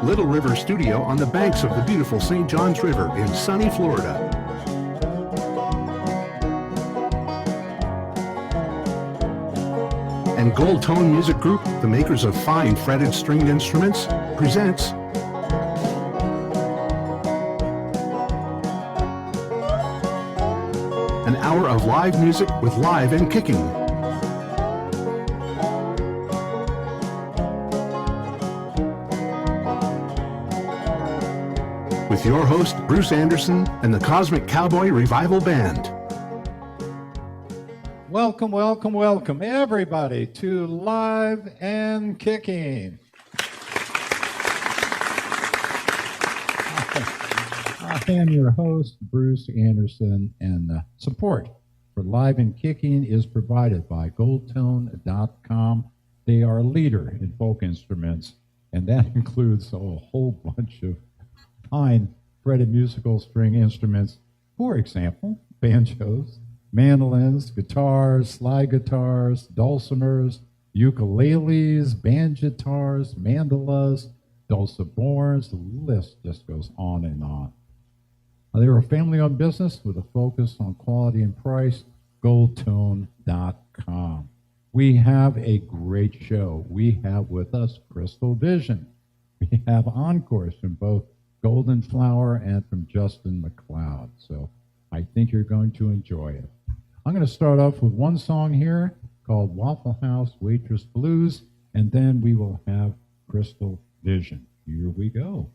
Little River Studio on the banks of the beautiful St. Johns River in sunny Florida. And Gold Tone Music Group, the makers of fine fretted stringed instruments, presents an hour of live music with Live and Kicking. With your host, Bruce Andersen and the Cosmic Cowboy Revival Band. Welcome, welcome, welcome, everybody, to Live and Kicking. I am your host, Bruce Andersen, and support for Live and Kicking is provided by goldtone.com. They are a leader in folk instruments, and that includes a whole bunch of fine fretted musical string instruments. For example, banjos, mandolins, guitars, slide guitars, dulcimers, ukuleles, banjitars, mandolas, dulciborns. The list just goes on and on. They're a family-owned business with a focus on quality and price. Goldtone.com. We have a great show. We have with us Crystal Vision. We have encores from both Golden Flower and from Justin McLeod. So I think you're going to enjoy it. I'm going to start off with one song here called Waffle House Waitress Blues, and then we will have Crystal Vision. Here we go.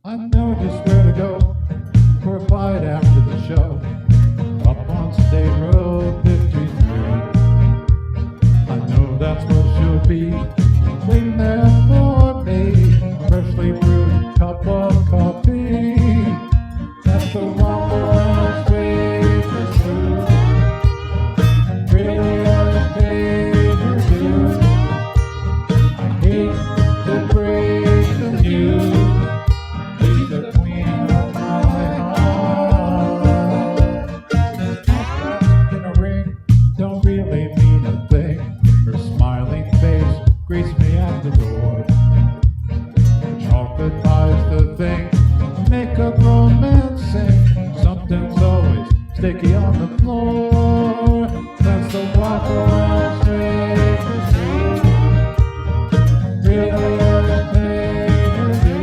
I know just where to go for a bite after the show. Up on State Road 53. I know that's where she'll be, waiting there for me. Freshly brewed cup of coffee. That's the Waffle House Waitress Blues. Really elevator dude. I hate to break the news. The queen of my heart. In a ring, don't really mean a thing. Her smiling face greets me at the door. Chocolate pie's the thing, make a grown man sing. Something's always sticky on the floor. That's the Waffle House Waitress Blues. Really elevator dude.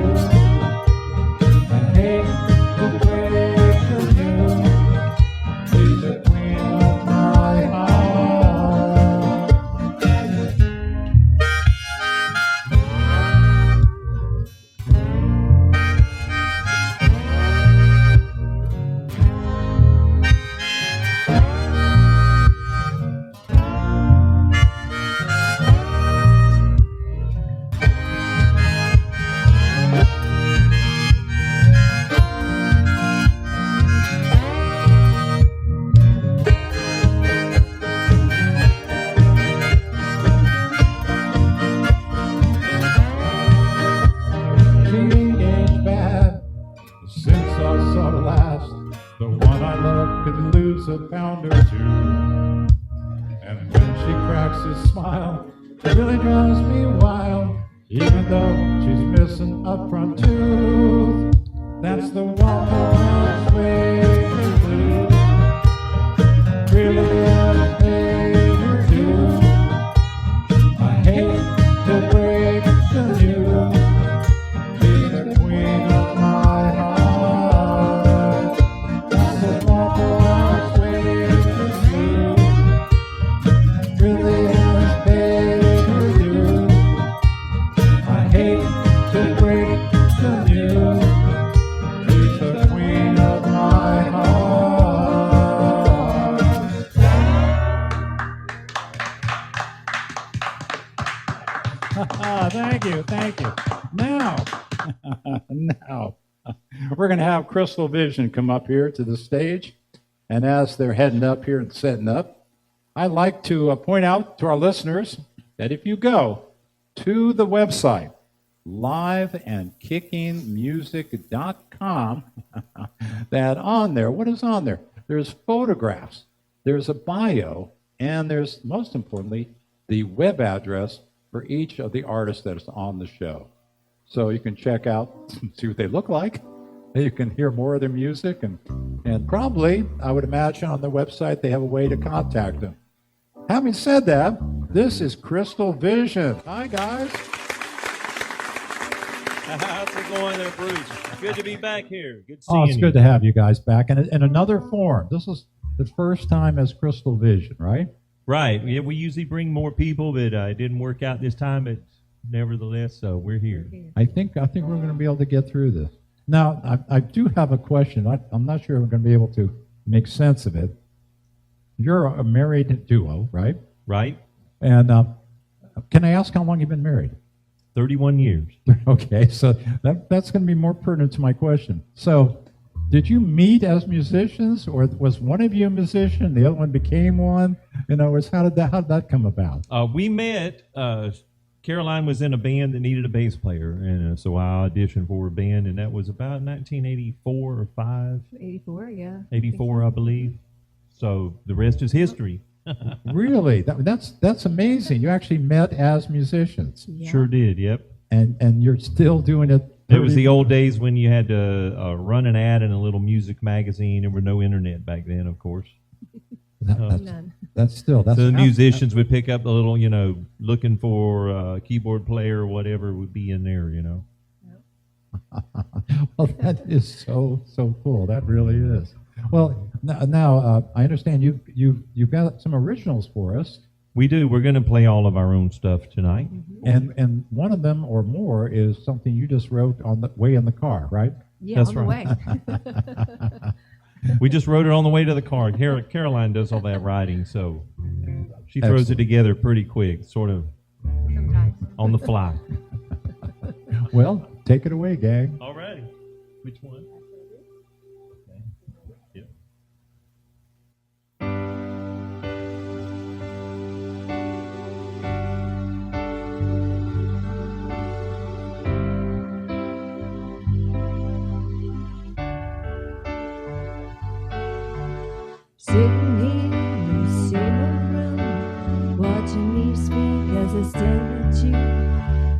A pound or two, and when she cracks a smile, it really drives me wild. Even though she's missing a front tooth, that's the Waffle House Waitress Blues. Really elevator dude. I hate to break the news. She's the queen of my heart. That's the Waffle House. Thank you. Now, we're going to have Crystal Vision come up here to the stage. And as they're heading up here and setting up, I'd like to point out to our listeners that if you go to the website, liveandkickingmusic.com, that on there, what is on there? There's photographs, there's a bio, and there's, most importantly, the web address for each of the artists that is on the show. So you can check out, see what they look like. You can hear more of their music, and probably, I would imagine on the website, they have a way to contact them. Having said that, this is Crystal Vision. Hi, guys. How's it going there, Bruce? Good to be back here. Good seeing you. Oh, it's good to have you guys back in another form. This is the first time as Crystal Vision, right? Right. Yeah, we usually bring more people, but it didn't work out this time. But nevertheless, so we're here. I think we're going to be able to get through this. Now, I do have a question. I'm not sure we're going to be able to make sense of it. You're a married duo, right? Right. And can I ask how long you've been married? 31 years. Okay, so that's going to be more pertinent to my question. So, did you meet as musicians, or was one of you a musician, the other one became one? In other words, how did that come about? We met. Caroline was in a band that needed a bass player, and so I auditioned for a band, and that was about 1984 or 5. 84, yeah. 84, I believe. So the rest is history. Really? That's amazing. You actually met as musicians. Yeah. Sure did, yep. And you're still doing it. It was the old days when you had to run an ad in a little music magazine. There were no internet back then, of course. That's still. So the musicians would pick up the little, looking for a keyboard player or whatever would be in there, Well, that is so cool. That really is. Well, now I understand you've got some originals for us. We do. We're going to play all of our own stuff tonight. Mm-hmm. And one of them or more is something you just wrote on the way in the car, right? Yeah, That's on the right. way. We just wrote it on the way to the car. Caroline does all that writing, so she throws Excellent. it together pretty quick, sort of Sometimes. on the fly. Well, take it away, gang. All righty. Which one? Okay. Yep. Sitting here in the same room, watching me speak as I stare at you.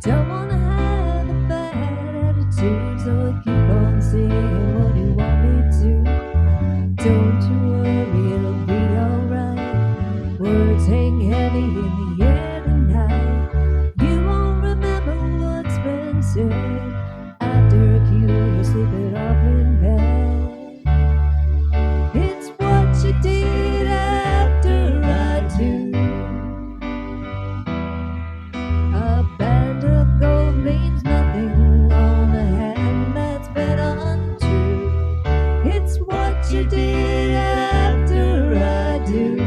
Don't wanna have a bad attitude, so I keep on saying what you want me to. Don't you worry, it'll be alright. Words hang heavy in the air tonight. You won't remember what's been said after a few years sleeping off in bed. It's what you did after I do. A band of gold means nothing on a hand that's been untrue. It's what you did after I do.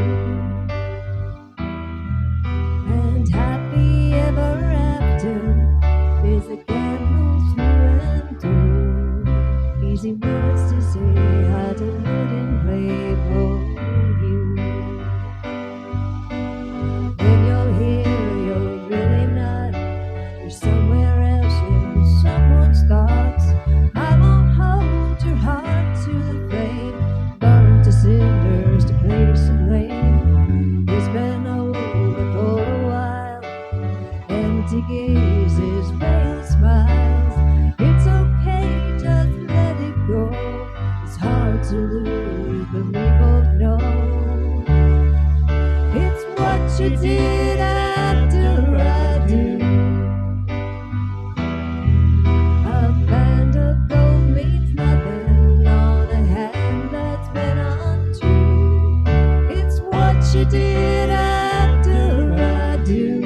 And happy ever after is a candle through and through. Easy words to say, hard to put in play for you. When you're here, you're really not. You're somewhere else in someone's thoughts. I won't hold your heart to the flame, burn to cinders to place some blame. It's been over for a while. Empty gazes, veiled smiles. It's okay, just let it go. It's hard to lose, but we both know. It's what you did after I do. A band of gold means nothing on a hand that's been untrue. It's what you did after I do.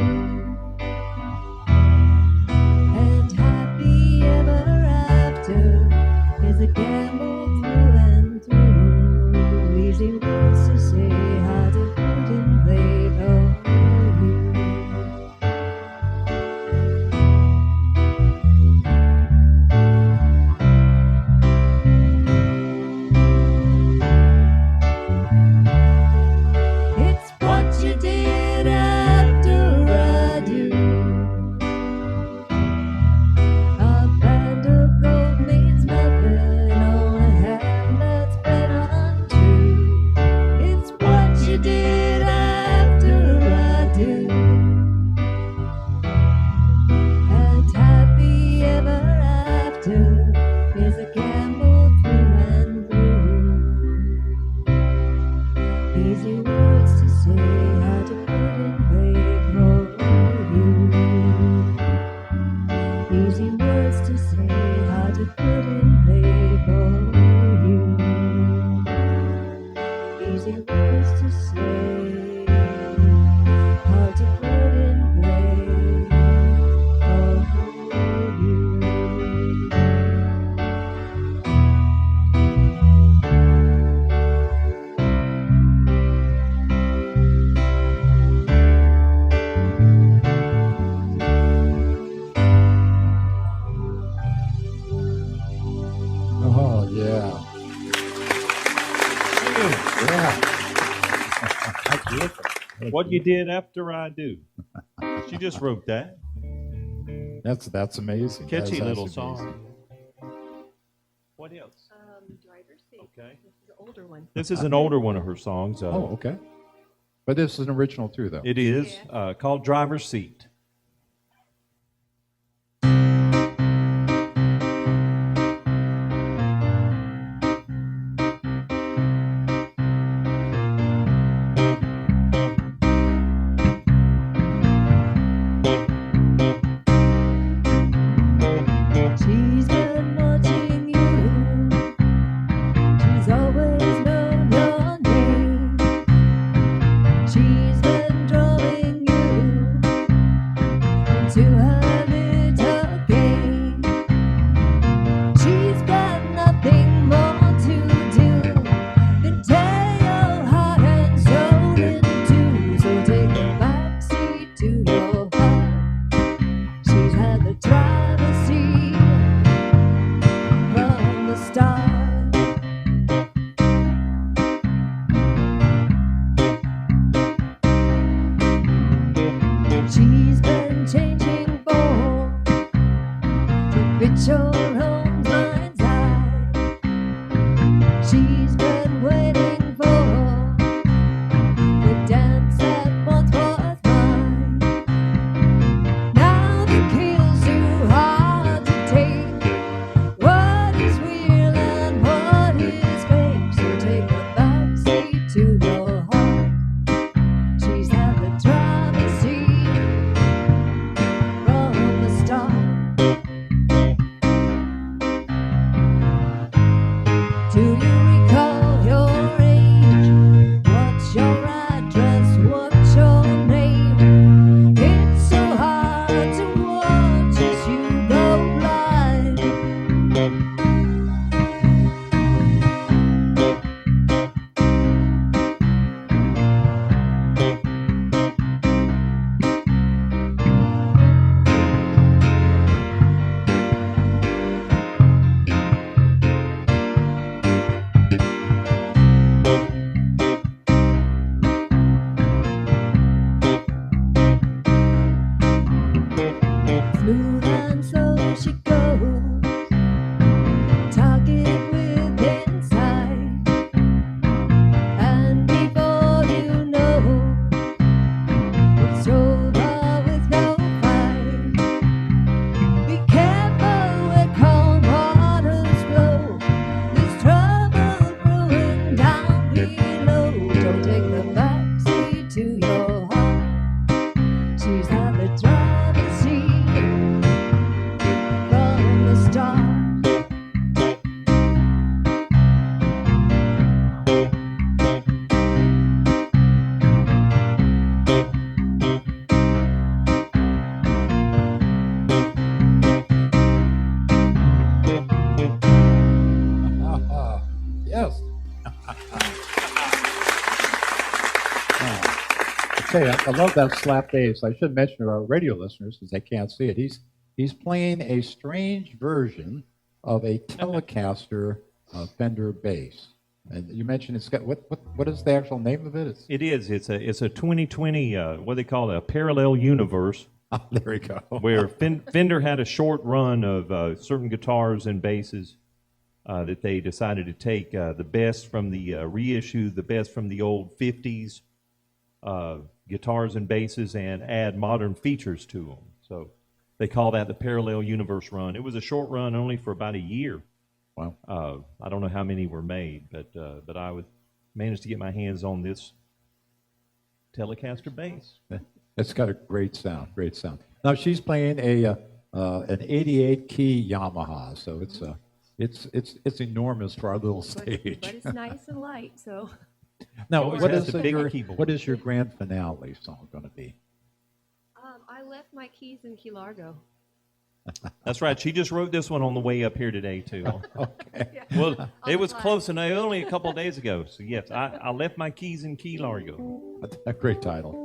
And happy ever after is a gamble through and through. Easy words to say, hard to put in play for you. It's what Easy words to say, how to put in play for you. Easy words to say, how to put in play for you. Easy words to say, how to put in play for you. Oh, yeah. Yeah. That's beautiful. What you did after I do. She just wrote that. That's amazing. That Catchy is little amazing. song. What else? Driver's seat. Okay. This is an older one. This is an older one of her songs. Oh, okay. But this is an original too, though. It is called Driver's Seat. She's been watching you. She's always known your name. She's been drawing you into her little game. She's got nothing more to do than tear your heart and soul in two. So take a backseat to your heart. She's had the driver's seat from the start. She's been changing form to fit your own mind's eye. She's been waiting for the dance that once was mine. Now the kill's too hard to take. What is real and what is fake? So take a backseat to your heart. She's had the driver's seat from the start. Do you recall your age? What's your address? What's your name? It's so hard to watch as you go blind. Smooth and slow she goes, target within sight. And before you know, it's over with no fight. Be careful where calm waters flow. There's trouble brewing down below. Don't take the backseat to your heart. She's had the driver's seat from the start. Yes. Okay, I love that slap bass. I should mention to our radio listeners, because they can't see it. He's playing a strange version of a Telecaster Fender bass. And you mentioned it's got what is the actual name of it? It's a 2020 what they call a parallel universe. There we go. Where Fender had a short run of certain guitars and basses that they decided to take the best from the reissue, the best from the old 50s guitars and basses, and add modern features to them. So they call that the parallel universe run. It was a short run, only for about a year. Wow. I don't know how many were made, but I managed to get my hands on this Telecaster bass. It's got a great sound, great sound. Now she's playing an 88 key Yamaha, so it's enormous for our little stage. But it's nice and light, so. Now, Always what has is a big your keyboard. what is your grand finale song going to be? I left my keys in Key Largo. That's right. She just wrote this one on the way up here today, too. Okay. Well, On it the was fly. close enough, only a couple of days ago. So, yes, I left my keys in Key Largo. A great title.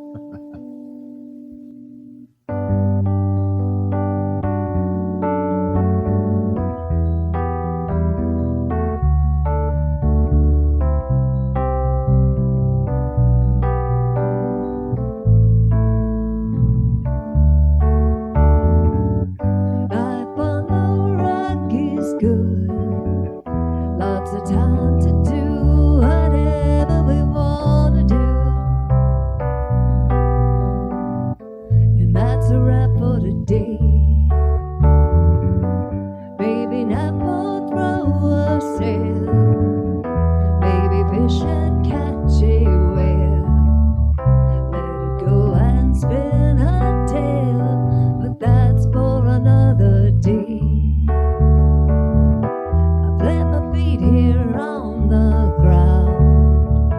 Life on the rock is good. Lots of time to do whatever we want to do. And that's a wrap for today. Maybe not we'll throw a sail. Maybe fish and catch a whale. Let it go and spin a tale, but that's for another day. I plant my feet here on the ground,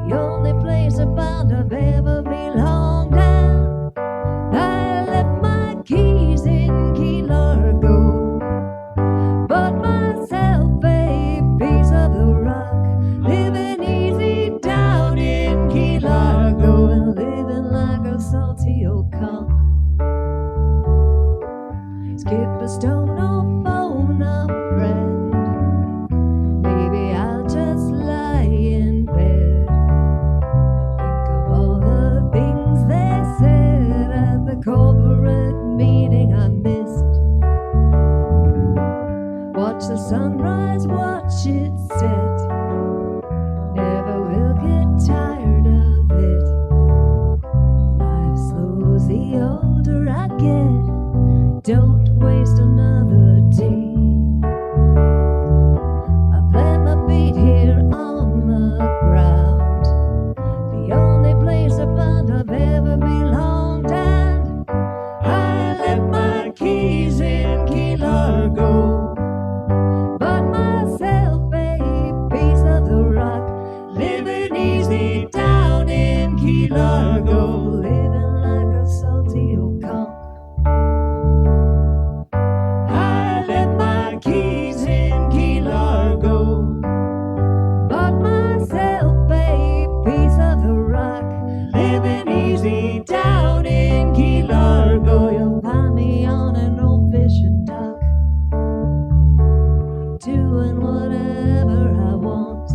the only place I found I've ever belonged. And I left my keys in Key Largo, bought myself a piece of the rock, living easy down in Key Largo, and living like a salty old conch. Skip a stone or phone a friend. Maybe I'll just lie in bed. Think of all the things they said at the corporate meeting I missed. Watch the sunrise, watch it set. Never will get tired of it. Life slows the older I get. Don't waste another day. I plant my feet here on the ground, the only place I found I've ever belonged. And I left my keys in Key Largo, bought myself a piece of the rock, living easy down in Key Largo, living like a salty old conch. I left my keys in Key Largo, bought myself a piece of the rock, living easy down in Key Largo. You'll find me on an old fishing dock, doing whatever I want,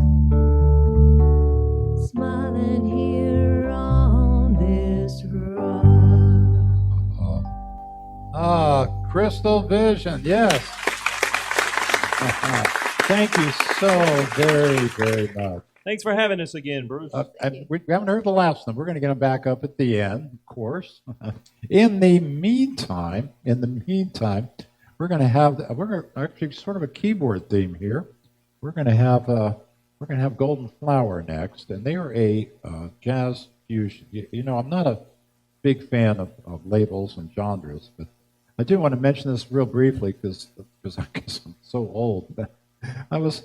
smiling here on this rock. Crystal Vision, yes. Thank you so very, very much. Thanks for having us again, Bruce. And we haven't heard the last one. We're going to get them back up at the end, of course. In the meantime, we're going to actually sort of a keyboard theme here. We're going to have Golden Flower next, and they are a jazz fusion. You know, I'm not a big fan of labels and genres, but I do want to mention this real briefly because I guess I'm so old. I was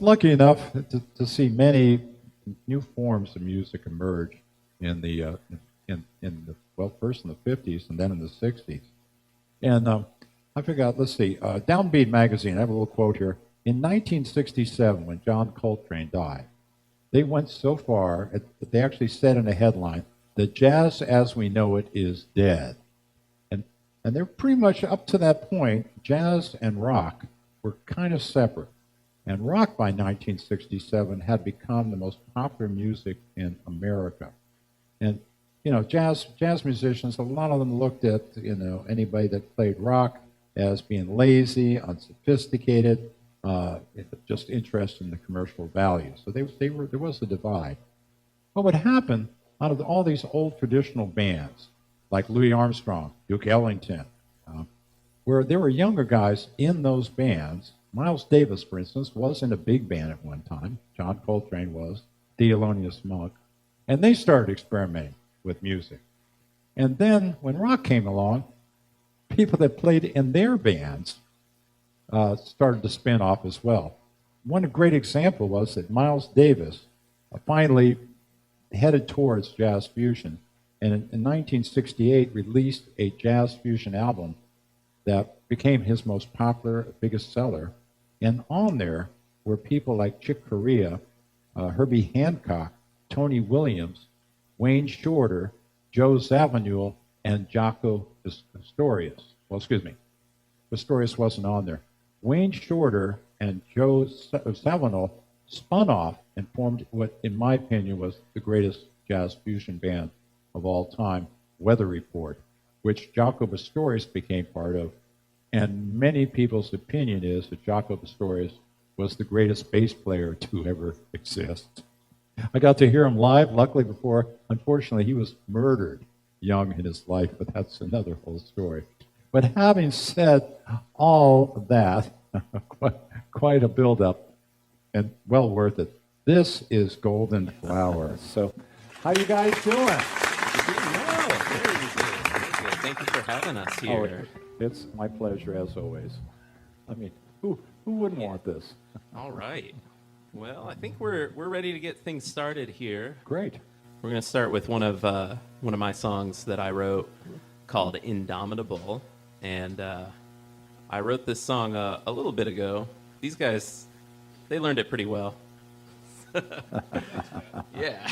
lucky enough to see many new forms of music emerge in the first in the 50s and then in the 60s. And I figured, let's see, Downbeat magazine, I have a little quote here. In 1967, when John Coltrane died, they went so far that they actually said in a headline, "The jazz as we know it is dead." And they're pretty much up to that point, jazz and rock were kind of separate. And rock by 1967 had become the most popular music in America. And, you know, jazz musicians, a lot of them looked at, you know, anybody that played rock as being lazy, unsophisticated, just interested in the commercial value. So there was a divide. What would happen out of all these old traditional bands, like Louis Armstrong, Duke Ellington, where there were younger guys in those bands. Miles Davis, for instance, was in a big band at one time. John Coltrane was, Thelonious Monk. And they started experimenting. with music. And then when rock came along, people that played in their bands started to spin off as well. One great example was that Miles Davis finally headed towards jazz fusion, and in 1968 released a jazz fusion album that became his most popular, biggest seller. And on there were people like Chick Corea, Herbie Hancock, Tony Williams, Wayne Shorter, Joe Zawinul, and Jaco Pastorius. Well, excuse me, Pastorius wasn't on there. Wayne Shorter and Joe Zawinul spun off and formed what, in my opinion, was the greatest jazz fusion band of all time, Weather Report, which Jaco Pastorius became part of. And many people's opinion is that Jaco Pastorius was the greatest bass player to ever exist. I got to hear him live, luckily before, unfortunately, he was murdered young in his life, but that's another whole story. But having said all of that, quite a build-up, and well worth it. This is Golden Flower. So, how you guys doing? Very good. Thank you for having us here. It's my pleasure, as always. I mean, who wouldn't want this? All right. Well, I think we're ready to get things started here. Great. We're going to start with one of my songs that I wrote called "Indomitable," and I wrote this song a little bit ago. These guys, they learned it pretty well. Yeah.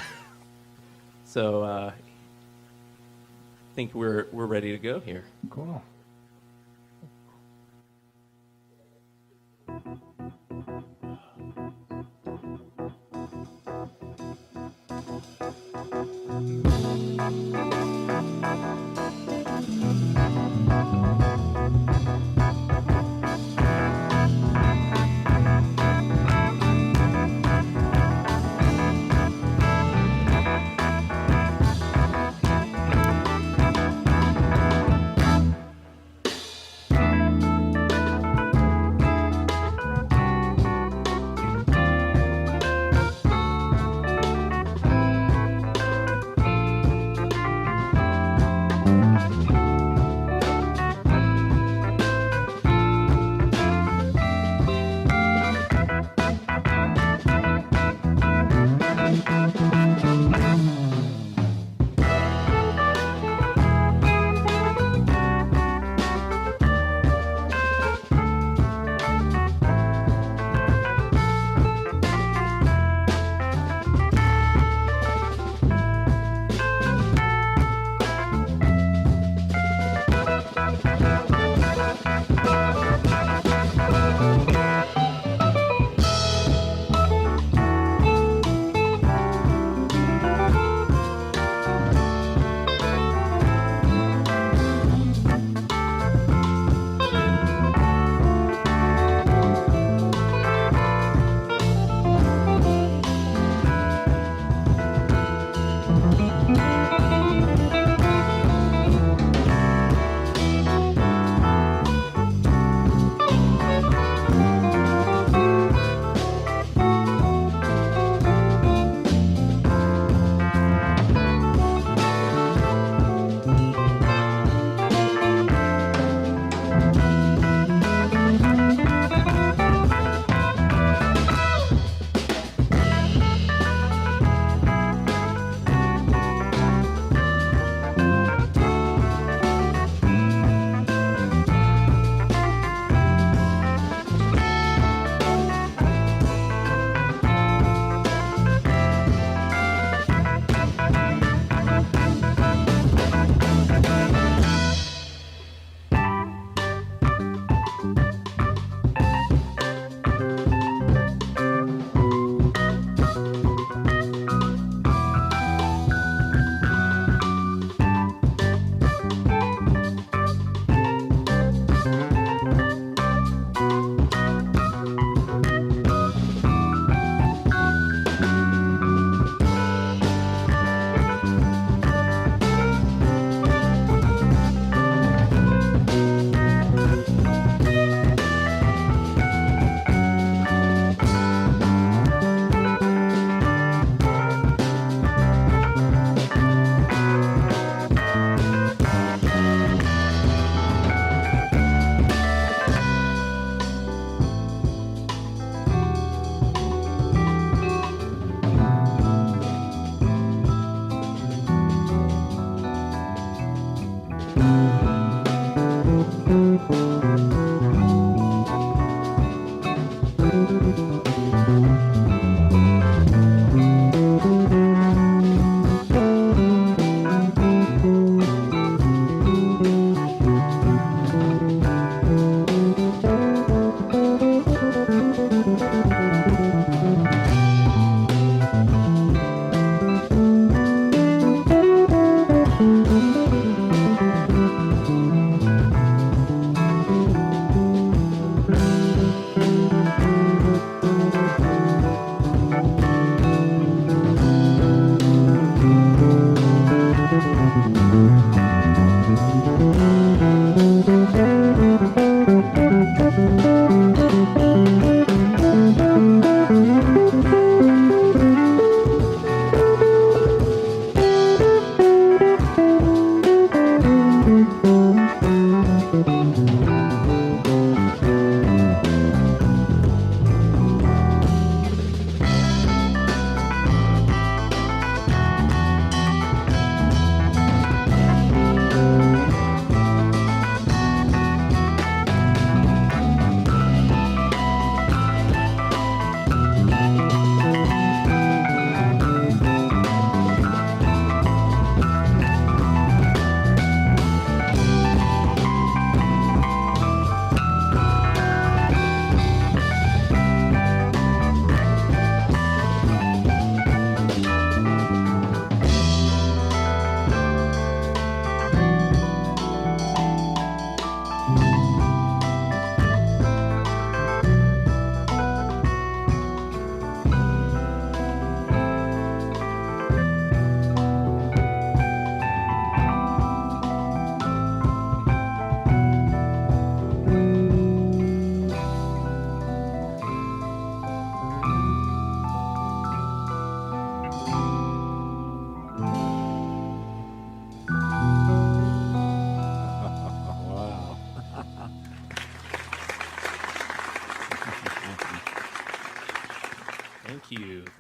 So I think we're ready to go here. Cool.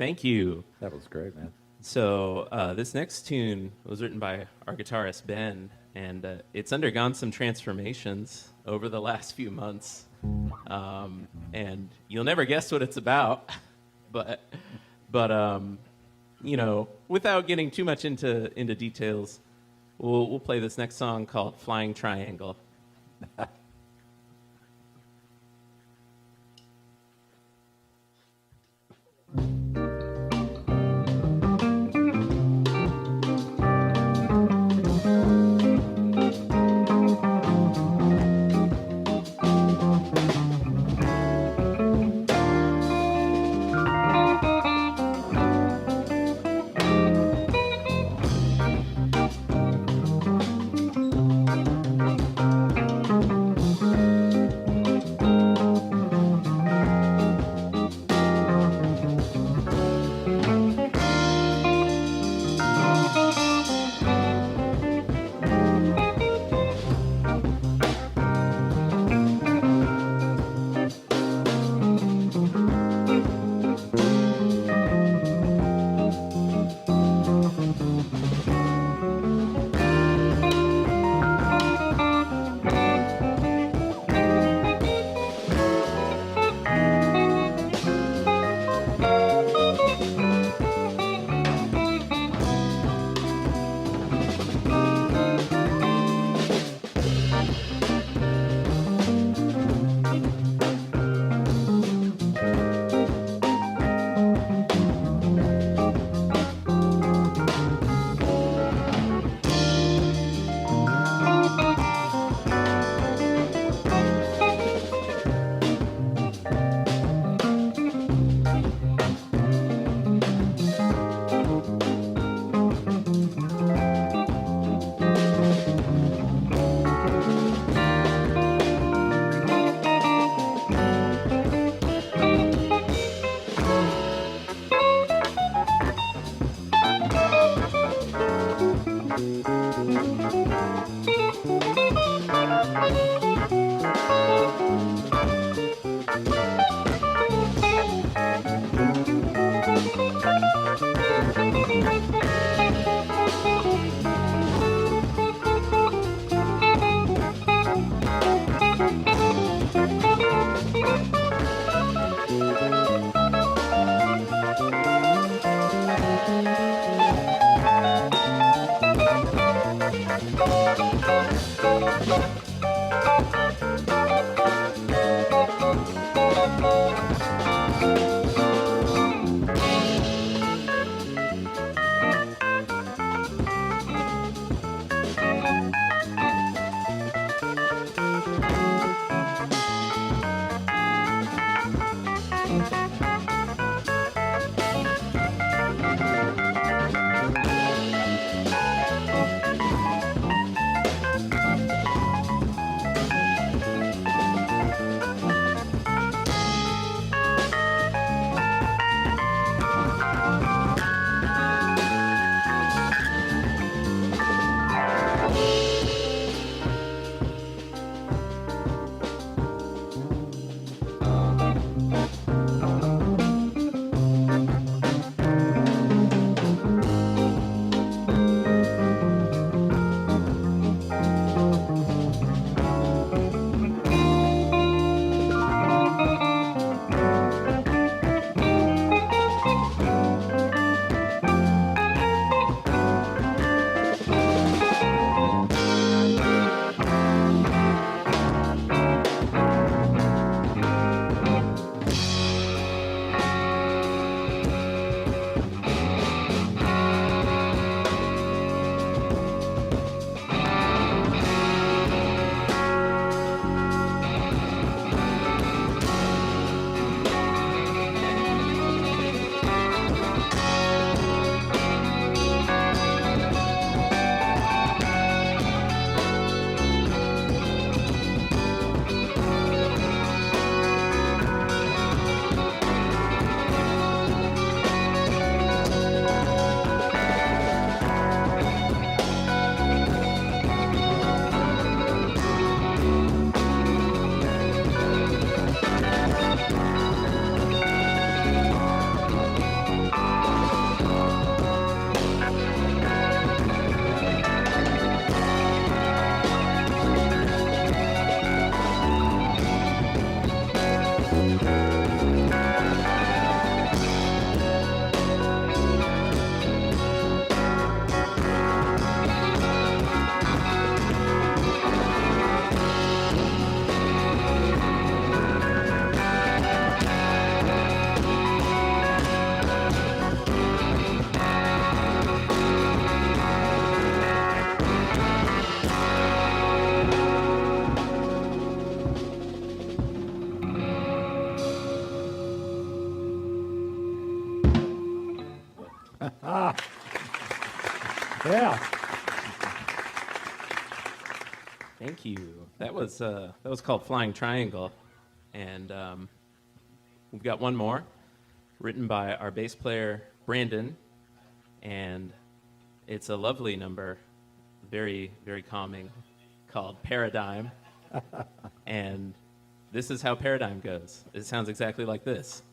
Thank you. That was great, man. So this next tune was written by our guitarist Ben, and it's undergone some transformations over the last few months, and you'll never guess what it's about. but you know, without getting too much into details, we'll play this next song called "Flying Triangle." Thank you. That was called Flying Triangle, and we've got one more, written by our bass player Brandon, and it's a lovely number, very very calming, called Paradigm, and this is how Paradigm goes. It sounds exactly like this.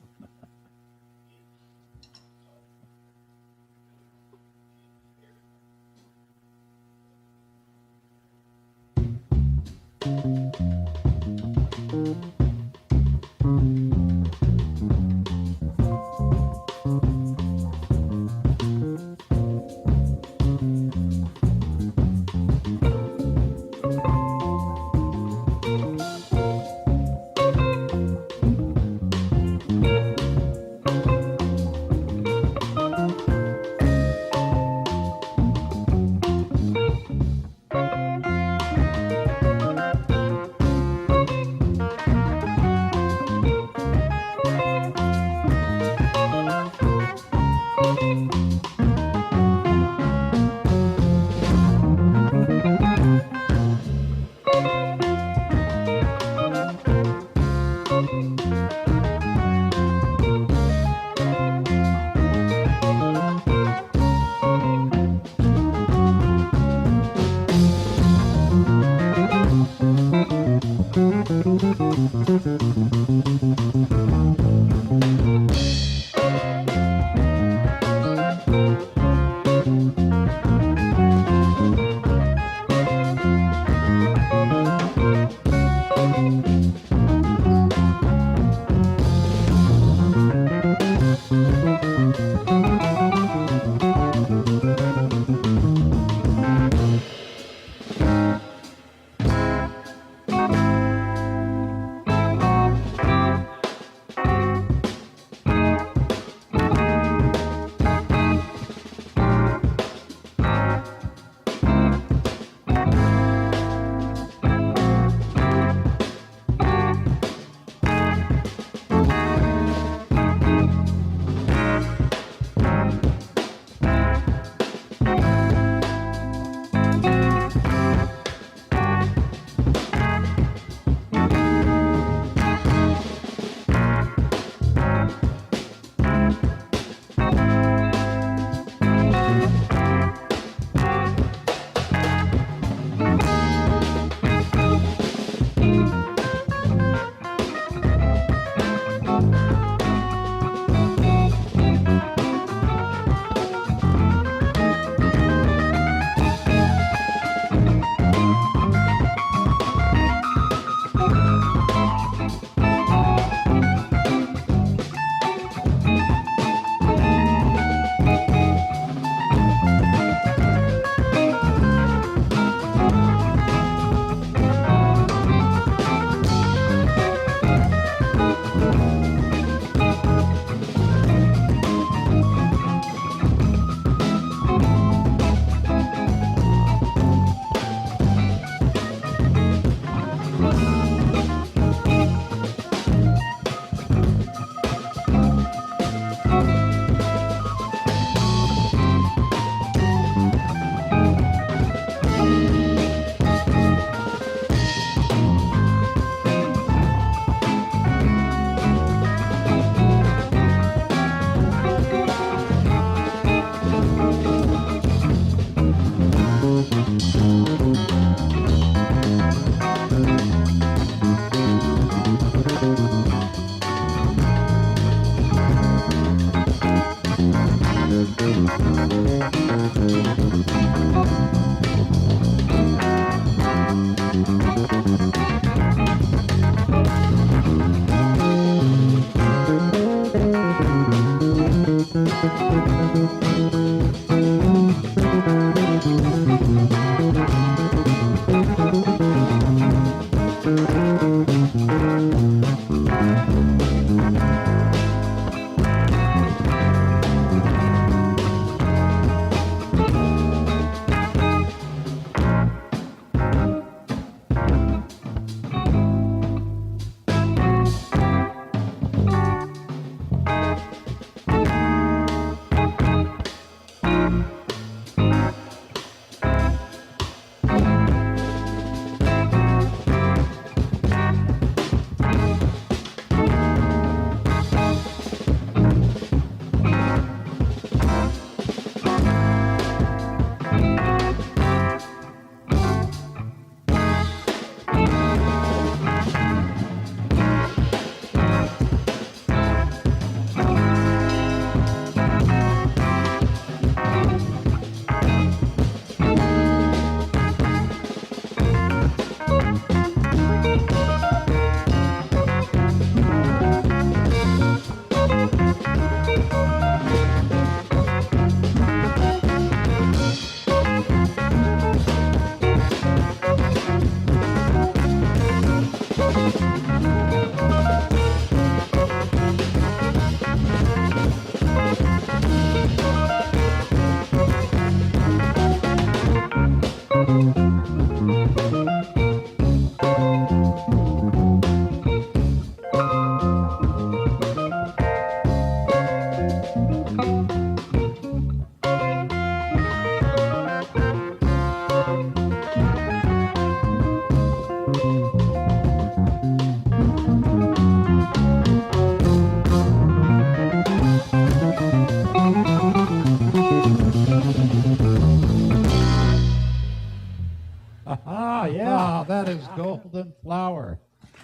Yeah, that is Golden Flower.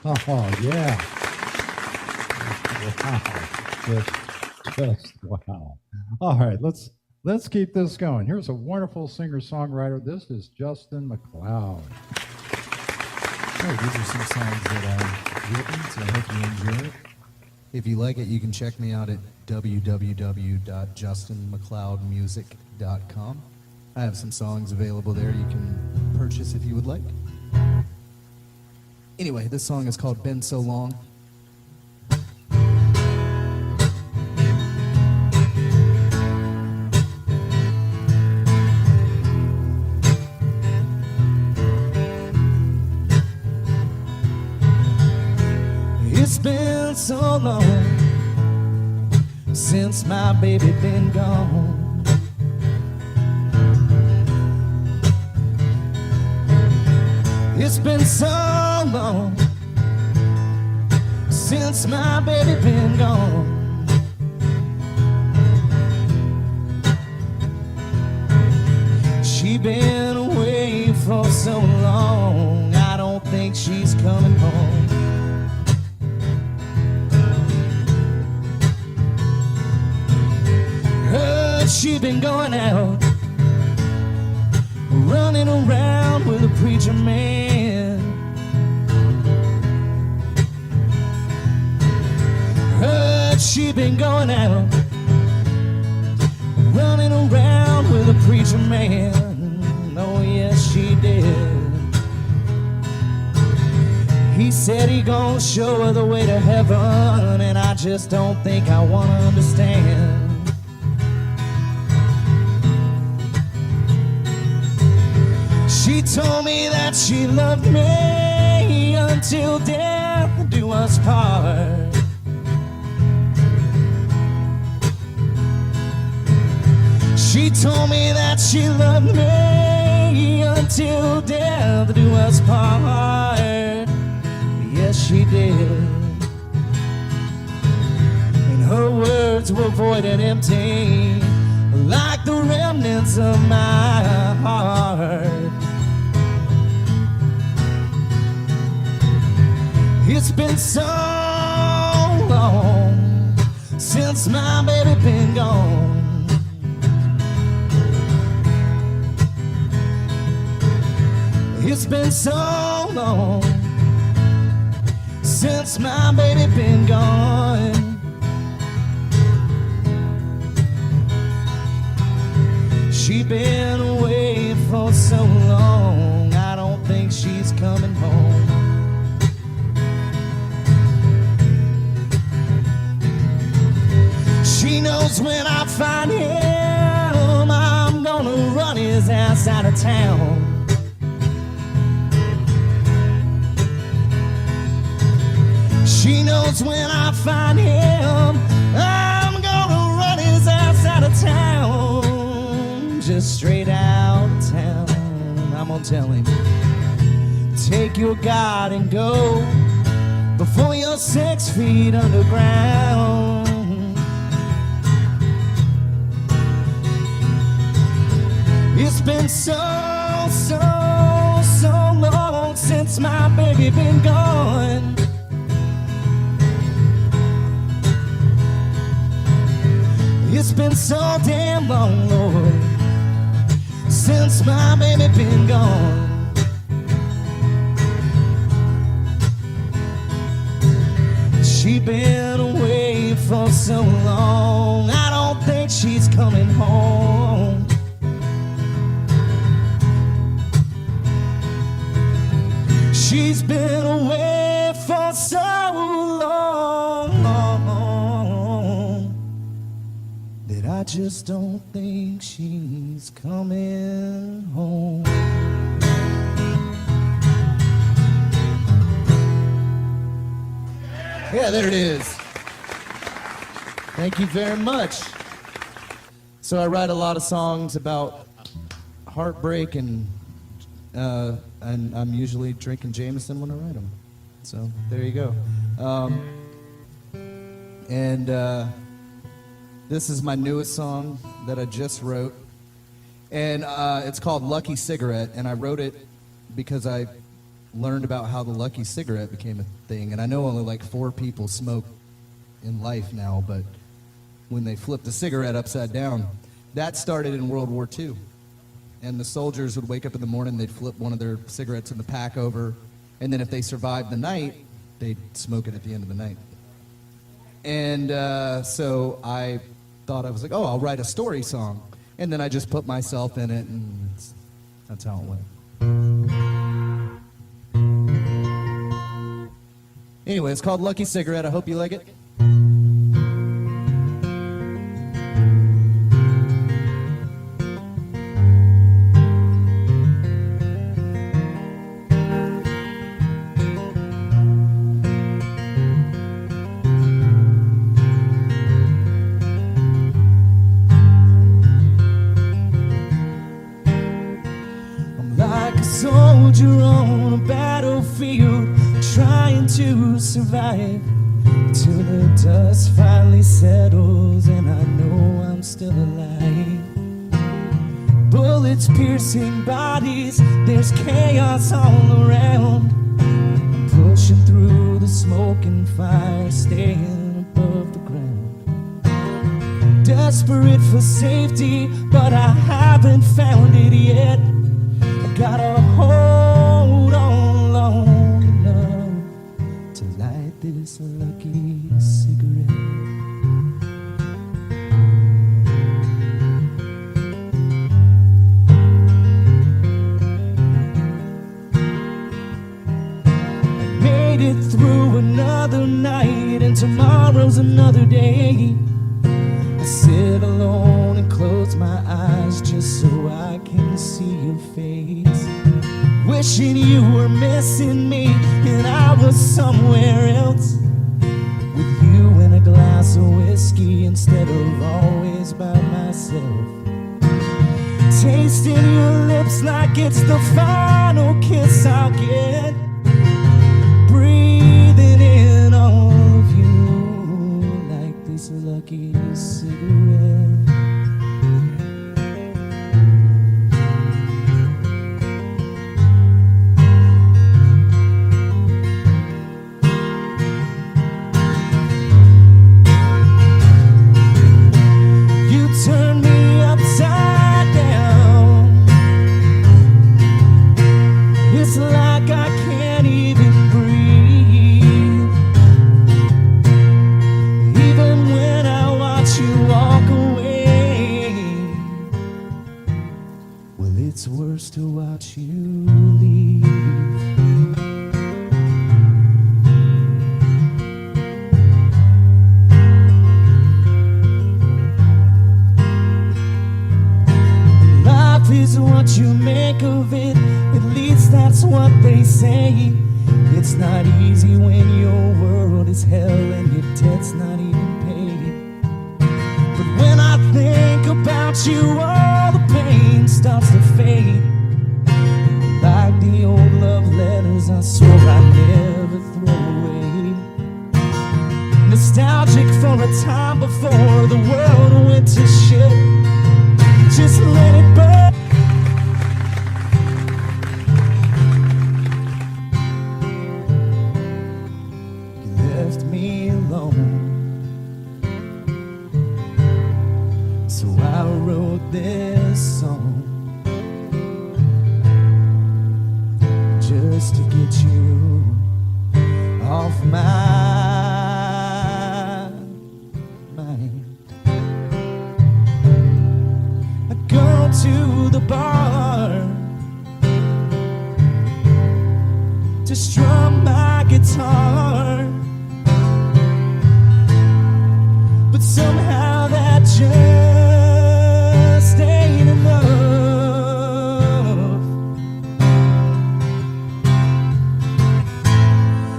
Oh, yeah. Wow. Just wow. All right, let's keep this going. Here's a wonderful singer-songwriter. This is Justin McLeod. Oh, these are some songs that I've written, so I hope you enjoy it. If you like it, you can check me out at www.justinmcleodmusic.com. I have some songs available there you can purchase if you would like. Anyway, this song is called Been So Long. It's been so long since my baby been gone. It's been so long since my baby been gone. She been away for so long, I don't think she's coming home. Heard she been going out, running around with a preacher man. Heard she been going out, running around with a preacher man. Oh yes she did. He said he gon' show her the way to heaven, and I just don't think I wanna understand. She told me that she loved me until death do us part. She told me that she loved me until death do us part. Yes, she did. And her words were void and empty, like the remnants of my heart. It's been so long since my baby been gone. It's been so long since my baby been gone. She been away for so long, I don't think she's coming home. She knows when I find him, I'm gonna run his ass out of town. She knows when I find him, I'm gonna run his ass out of town. Just straight out of town. I'm gonna tell him, take your God and go before you're 6 feet underground. It's been so long since my baby been gone. It's been so damn long, Lord, since my baby been gone. She been away for so long, I don't think she's coming home. She's been away for so long that I just don't think she's coming home. Yeah, there it is. Thank you very much. So I write a lot of songs about heartbreak, and I'm usually drinking Jameson when I write them. So there you go. This is my newest song that I just wrote, and it's called Lucky Cigarette, and I wrote it because I learned about how the Lucky cigarette became a thing, and I know only like 4 people smoke in life now, but when they flipped the cigarette upside down, that started in World War II. And the soldiers would wake up in the morning, they'd flip one of their cigarettes in the pack over, and then if they survived the night, they'd smoke it at the end of the night. And so I thought, I was like, oh, I'll write a story song. And then I just put myself in it, and that's how it went. Anyway, it's called Lucky Cigarette. I hope you like it. Soldier on a battlefield, trying to survive till the dust finally settles and I know I'm still alive. Bullets piercing bodies, there's chaos all around. I'm pushing through the smoke and fire, staying above the ground. Desperate for safety, but I haven't found it yet. Gotta hold on long enough to light this lucky cigarette. I made it through another night and tomorrow's another day. I sit alone and close my eyes just so I can see your face. Wishing you were missing me and I was somewhere else, with you in a glass of whiskey instead of always by myself. Tasting your lips like it's the final kiss I'll get. Breathing in all of you like this lucky cigarette. Turn me upside down. It's like I can't even breathe. Even when I watch you walk away, well, it's worse to watch you leave. Is what you make of it, at least that's what they say. It's not easy when your world is hell and your debt's not even paid. But when I think about you, all the pain starts to fade. Like the old love letters I swore I'd never throw away. Nostalgic for a time before the world went to shit. Just let it burn. Me alone, so I wrote this song just to get you off my mind. I go to the bar to strum my guitar, but somehow that just ain't enough.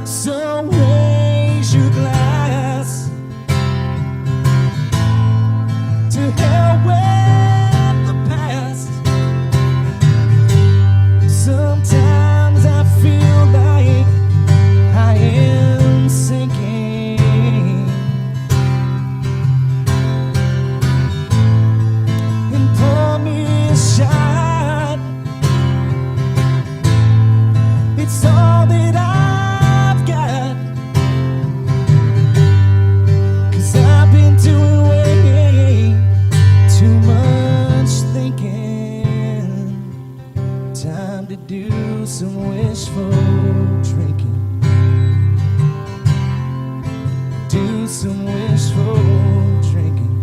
So raise your glass to hell with the past. Sometimes I feel like Time to do some wishful drinking. Do some wishful drinking.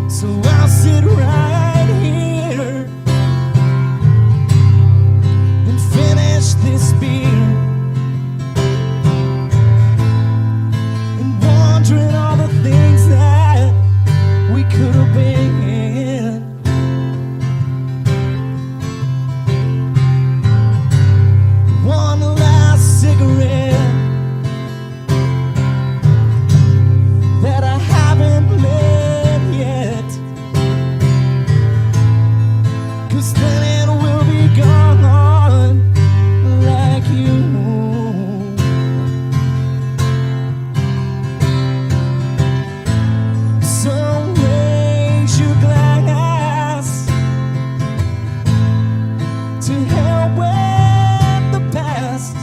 So I'll sit right here and finish this beer and wondering all the things that we could have been. One last cigarette that I haven't lit yet, 'cause then it will be gone like you. So raise your glass to hell with the past.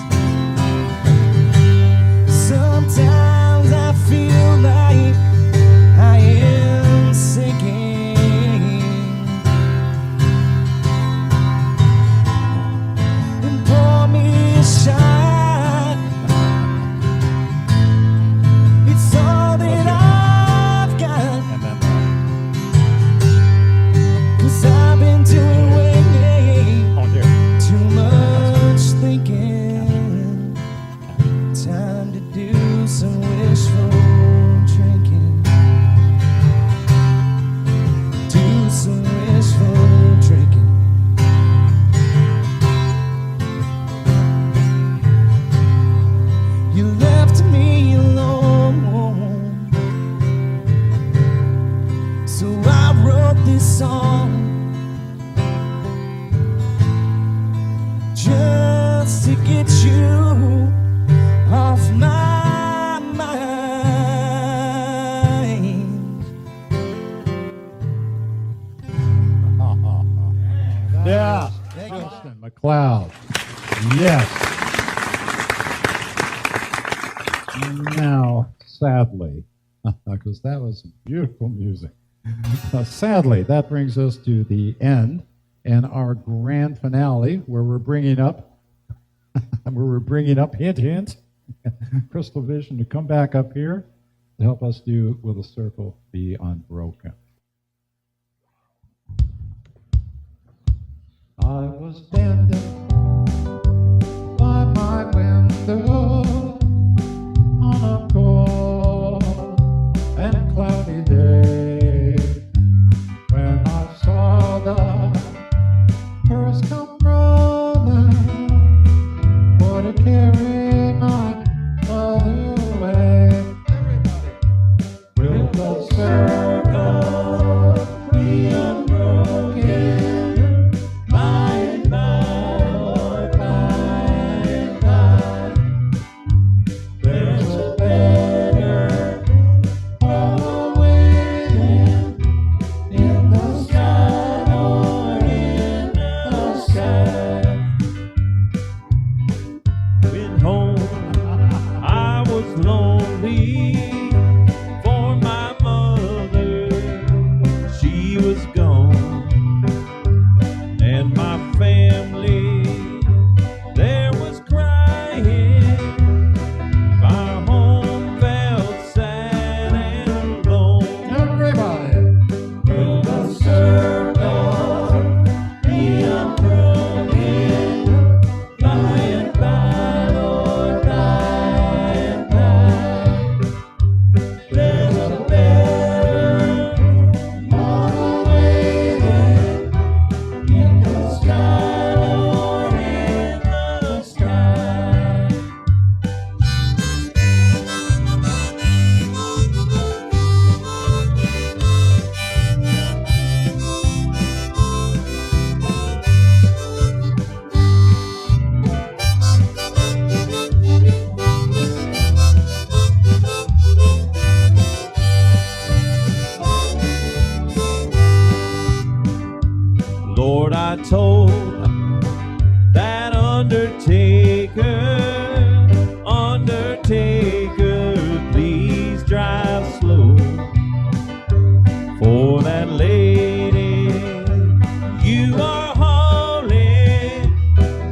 Sometimes I feel like I am sinking, and pour me a shot. It's all that I've got, 'cause I've been doing way too much thinking. Time to do some wishful drinking. Do some wishful drinking. You left me alone, so I wrote this song just to get you off my mind. Yeah. Justin McLeod. Yes. Now, sadly, because that was beautiful music. Sadly, that brings us to the end and our grand finale, where we're bringing up, hint, hint, Crystal Vision to come back up here to help us do Will the Circle Be Unbroken. I was standing by my window on a cold and cloudy day when I saw the hearse come rolling for to carry my mother away. Will the circle be unbroken by and by, Lord, by and by? There's a better home waiting in the sky, Lord, in the sky. Went home, I was lonely for my mother. She was gone, and my family there was crying. My home felt sad and alone. Everybody. Will the circle be unbroken by and by, Lord, by and by? There's a better mortal waiting in the sky, Lord, in the sky. Lord, I told that undertaker, please drive slow, for for that lady you are hauling.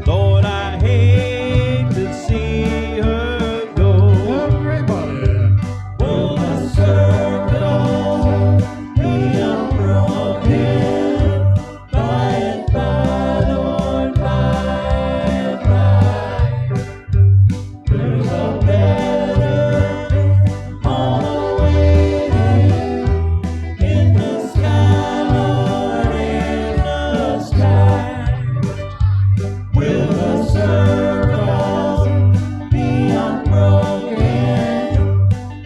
Lord, I hate to see her go. Everybody. Will the circle be unbroken? By and by, Lord, by and by. There's a better on the way in the sky, Lord, in the sky. Will the circle be unbroken?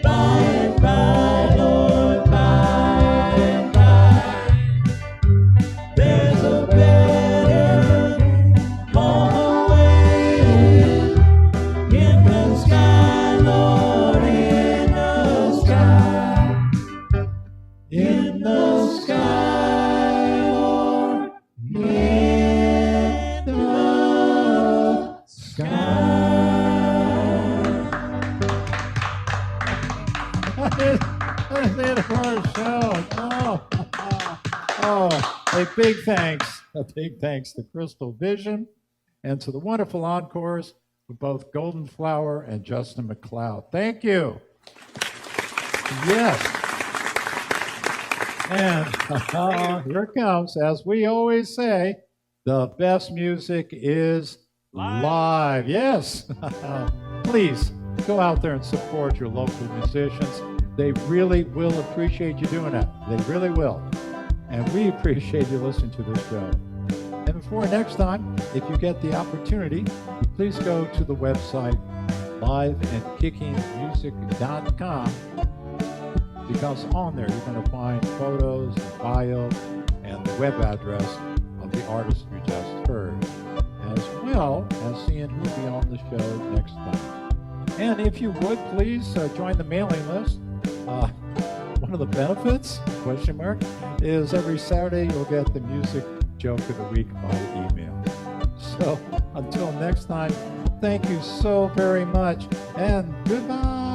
By and by, Lord, by and by. There's a better on the way in the sky, Lord, in the sky. In the sky, Lord, in the sky. That's it for our show. Oh, a big thanks to Crystal Vision and to the wonderful encores with both Golden Flower and Justin McLeod. Thank you. Yes. And here it comes. As we always say, the best music is live. Yes. Please go out there and support your local musicians. They really will appreciate you doing that. They really will. And we appreciate you listening to this show. And before next time, if you get the opportunity, please go to the website liveandkickingmusic.com, because on there you're going to find photos, the bio, and the web address of the artist you just heard, as well as seeing who'll be on the show next time. And if you would, please join the mailing list. One of the benefits, question mark, is every Saturday you'll get the music joke of the week by email. So until next time, thank you so very much, and goodbye.